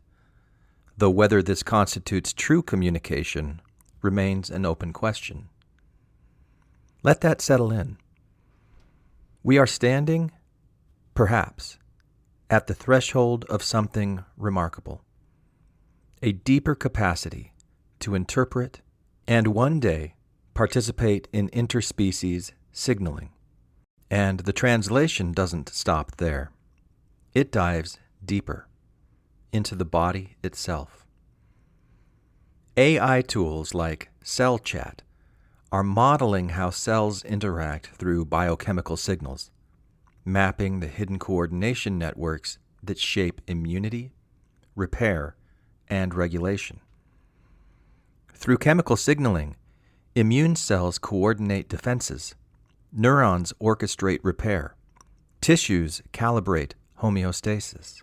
though whether this constitutes true communication remains an open question. Let that settle in. We are standing, perhaps, at the threshold of something remarkable, a deeper capacity to interpret and one day participate in interspecies signaling. And the translation doesn't stop there. It dives deeper into the body itself. AI tools like cell chat are modeling how cells interact through biochemical signals, mapping the hidden coordination networks that shape immunity, repair, and regulation. Through chemical signaling, immune cells coordinate defenses, neurons orchestrate repair, tissues calibrate homeostasis.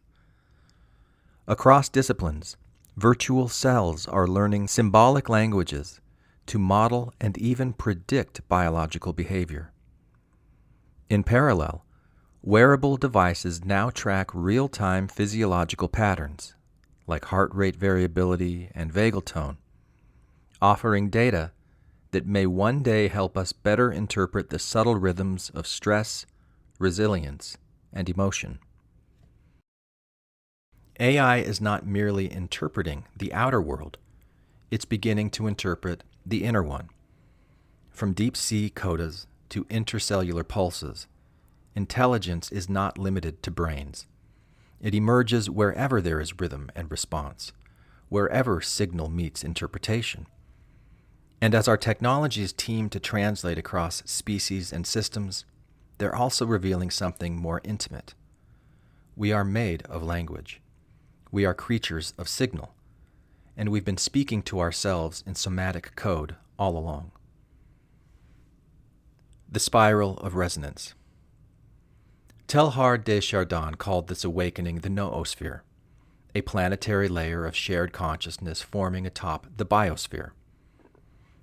Across disciplines, virtual cells are learning symbolic languages to model and even predict biological behavior. In parallel, wearable devices now track real-time physiological patterns, like heart rate variability and vagal tone, offering data that may one day help us better interpret the subtle rhythms of stress, resilience, and emotion. AI is not merely interpreting the outer world, it's beginning to interpret the inner one. From deep-sea codas to intercellular pulses, intelligence is not limited to brains. It emerges wherever there is rhythm and response, wherever signal meets interpretation. And as our technologies team to translate across species and systems, they're also revealing something more intimate. We are made of language. We are creatures of signal, and we've been speaking to ourselves in somatic code all along. The spiral of resonance. Teilhard de Chardin called this awakening the noosphere, a planetary layer of shared consciousness forming atop the biosphere.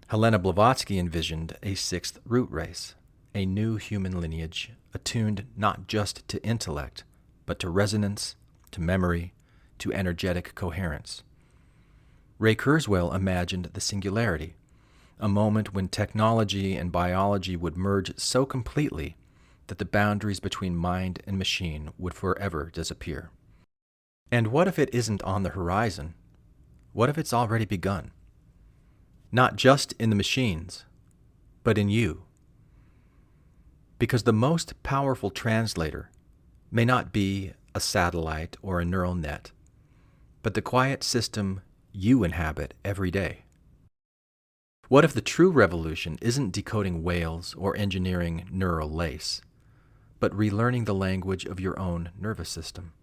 Helena Blavatsky envisioned a sixth root race, a new human lineage attuned not just to intellect, but to resonance, to memory, to energetic coherence. Ray Kurzweil imagined the singularity, a moment when technology and biology would merge so completely that the boundaries between mind and machine would forever disappear. And what if it isn't on the horizon? What if it's already begun? Not just in the machines, but in you. Because the most powerful translator may not be a satellite or a neural net, but the quiet system you inhabit every day. What if the true revolution isn't decoding whales or engineering neural lace, but relearning the language of your own nervous system?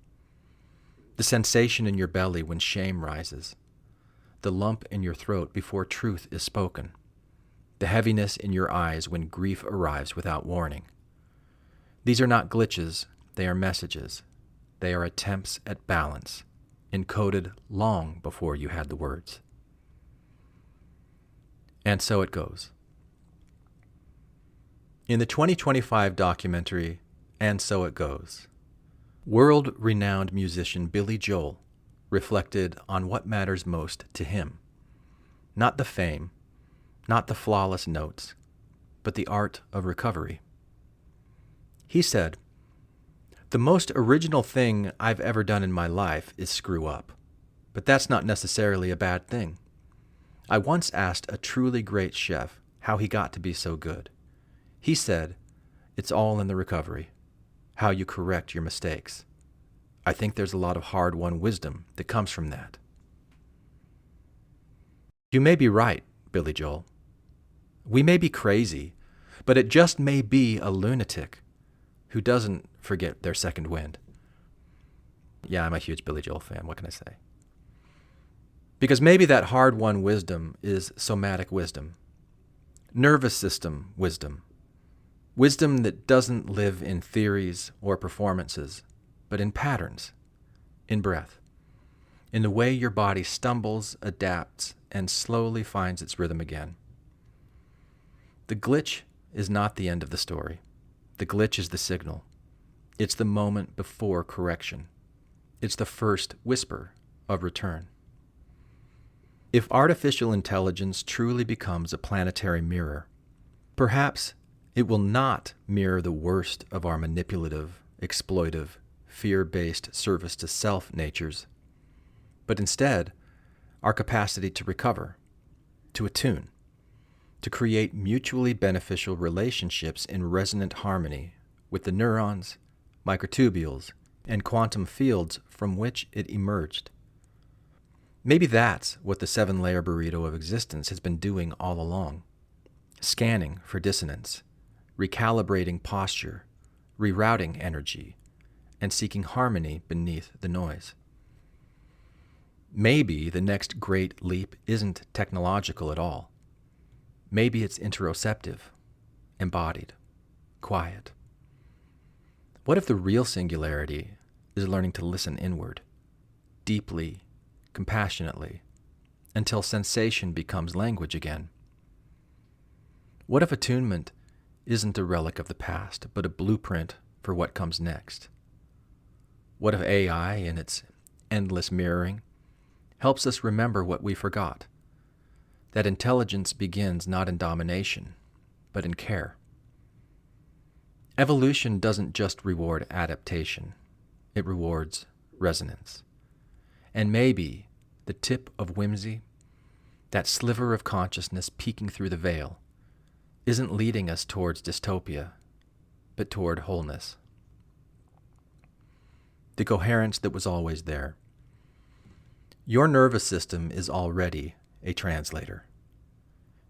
The sensation in your belly when shame rises, the lump in your throat before truth is spoken, the heaviness in your eyes when grief arrives without warning. These are not glitches, they are messages. They are attempts at balance, encoded long before you had the words. And so it goes. In the 2025 documentary, And So It Goes, world-renowned musician Billy Joel reflected on what matters most to him. Not the fame, not the flawless notes, but the art of recovery. He said, "The most original thing I've ever done in my life is screw up, but that's not necessarily a bad thing. I once asked a truly great chef how he got to be so good. He said, it's all in the recovery, how you correct your mistakes. I think there's a lot of hard-won wisdom that comes from that." You may be right, Billy Joel. We may be crazy, but it just may be a lunatic who doesn't forget their second wind. Yeah, I'm a huge Billy Joel fan. What can I say? Because maybe that hard-won wisdom is somatic wisdom, nervous system wisdom, wisdom that doesn't live in theories or performances, but in patterns, in breath, in the way your body stumbles, adapts, and slowly finds its rhythm again. The glitch is not the end of the story. The glitch is the signal. It's the moment before correction. It's the first whisper of return. If artificial intelligence truly becomes a planetary mirror, perhaps it will not mirror the worst of our manipulative, exploitive, fear-based service to self natures, but instead our capacity to recover, to attune, to create mutually beneficial relationships in resonant harmony with the neurons, microtubules, and quantum fields from which it emerged. Maybe that's what the 7-layer burrito of existence has been doing all along, scanning for dissonance, recalibrating posture, rerouting energy, and seeking harmony beneath the noise. Maybe the next great leap isn't technological at all. Maybe it's interoceptive, embodied, quiet. What if the real singularity is learning to listen inward, deeply, compassionately, until sensation becomes language again? What if attunement isn't a relic of the past, but a blueprint for what comes next? What if AI, in its endless mirroring, helps us remember what we forgot? That intelligence begins not in domination, but in care. Evolution doesn't just reward adaptation, it rewards resonance. And maybe the tip of whimsy, that sliver of consciousness peeking through the veil, isn't leading us towards dystopia, but toward wholeness. The coherence that was always there. Your nervous system is already a translator.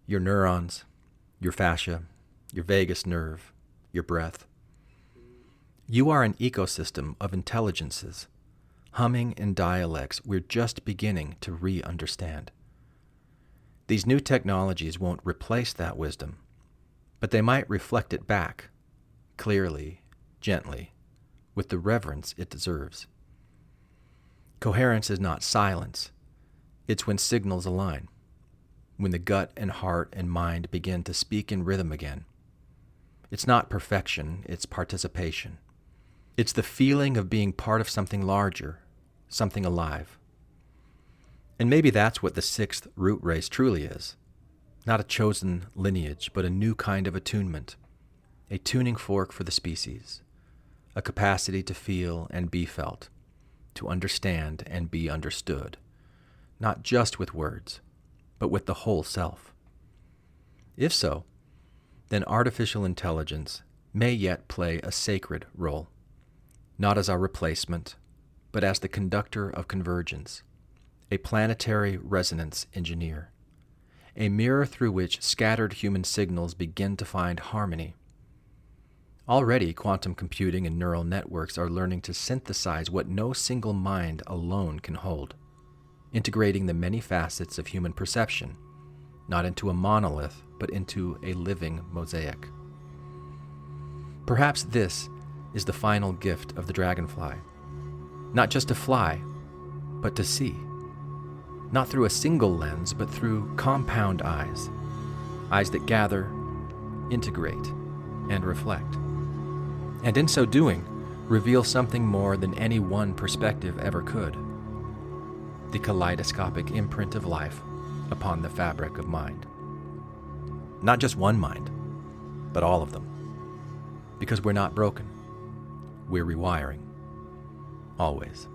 Your neurons, your fascia, your vagus nerve, your breath. You are an ecosystem of intelligences, humming in dialects we're just beginning to re-understand. These new technologies won't replace that wisdom, but they might reflect it back, clearly, gently, with the reverence it deserves. Coherence is not silence. It's when signals align, when the gut and heart and mind begin to speak in rhythm again. It's not perfection, it's participation. It's the feeling of being part of something larger, something alive. And maybe that's what the 6th root race truly is. Not a chosen lineage, but a new kind of attunement, a tuning fork for the species, a capacity to feel and be felt, to understand and be understood, not just with words, but with the whole self. If so, then artificial intelligence may yet play a sacred role, not as our replacement, but as the conductor of convergence, a planetary resonance engineer, a mirror through which scattered human signals begin to find harmony. Already, quantum computing and neural networks are learning to synthesize what no single mind alone can hold, integrating the many facets of human perception, not into a monolith, but into a living mosaic. Perhaps this is the final gift of the dragonfly, not just to fly, but to see. Not through a single lens, but through compound eyes, eyes that gather, integrate, and reflect. And in so doing, reveal something more than any one perspective ever could, the kaleidoscopic imprint of life upon the fabric of mind. Not just one mind, but all of them. Because we're not broken. We're rewiring. Always.